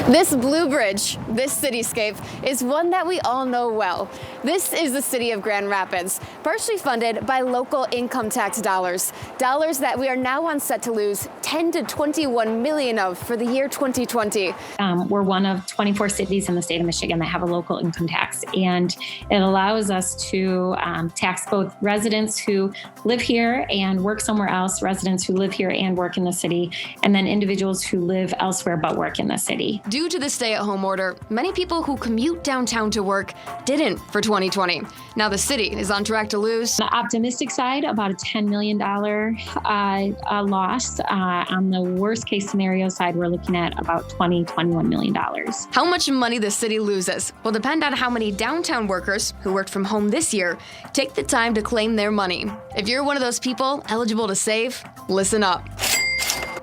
This Blue Bridge, this cityscape, is one that we all know well. This is the city of Grand Rapids, partially funded by local income tax dollars. Dollars that we are now on set to lose 10 to 21 million of for the year 2020. We're one of 24 cities in the state of Michigan that have a local income tax, and it allows us to tax both residents who live here and work somewhere else, residents who live here and work in the city, and then individuals who live elsewhere but work in the city. Due to the stay-at-home order, many people who commute downtown to work didn't for 2020. Now the city is on track to lose. On the optimistic side, about a $10 million loss. On the worst case scenario side, we're looking at about $21 million. How much money the city loses will depend on how many downtown workers who worked from home this year take the time to claim their money. If you're one of those people eligible to save, listen up.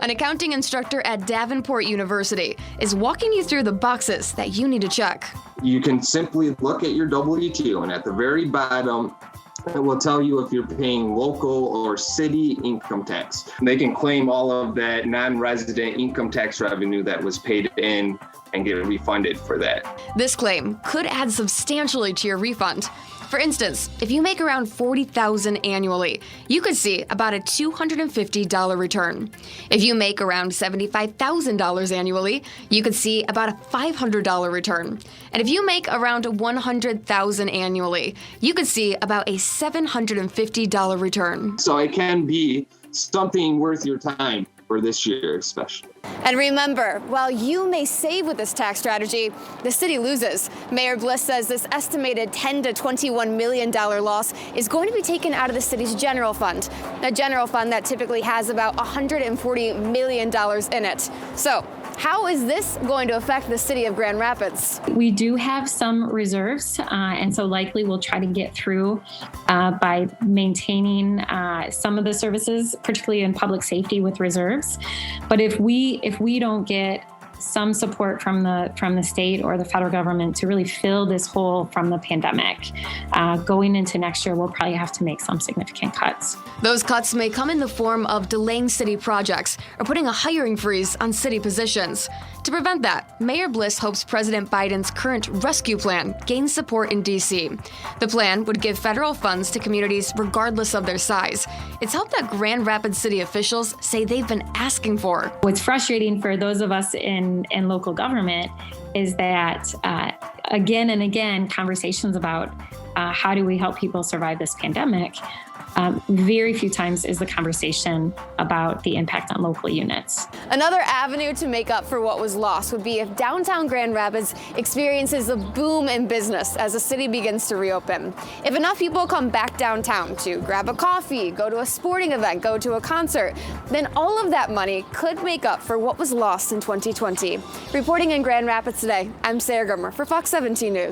An accounting instructor at Davenport University is walking you through the boxes that you need to check. You can simply look at your W-2, and at the very bottom, it will tell you if you're paying local or city income tax. They can claim all of that non-resident income tax revenue that was paid in and get refunded for that. This claim could add substantially to your refund. For instance, if you make around $40,000 annually, you could see about a $250 return. If you make around $75,000 annually, you could see about a $500 return. And if you make around $100,000 annually, you could see about a $750 return. So it can be something worth your time for this year especially. And remember, while you may save with this tax strategy, the city loses. Mayor Bliss says this estimated $10 to $21 million loss is going to be taken out of the city's general fund, a general fund that typically has about $140 million in it. So how is this going to affect the city of Grand Rapids? We do have some reserves, and so likely we'll try to get through by maintaining some of the services, particularly in public safety with reserves. But if we don't get some support from the state or the federal government to really fill this hole from the pandemic, going into next year, we'll probably have to make some significant cuts. Those cuts may come in the form of delaying city projects or putting a hiring freeze on city positions. To prevent that, Mayor Bliss hopes President Biden's current rescue plan gains support in D.C. The plan would give federal funds to communities regardless of their size. It's help that Grand Rapids city officials say they've been asking for. What's frustrating for those of us in local government is that again and again, conversations about how do we help people survive this pandemic, very few times is the conversation about the impact on local units. Another avenue to make up for what was lost would be if downtown Grand Rapids experiences a boom in business as the city begins to reopen. If enough people come back downtown to grab a coffee, go to a sporting event, go to a concert, then all of that money could make up for what was lost in 2020. Reporting in Grand Rapids today, I'm Sarah Grimmer for Fox 17 News.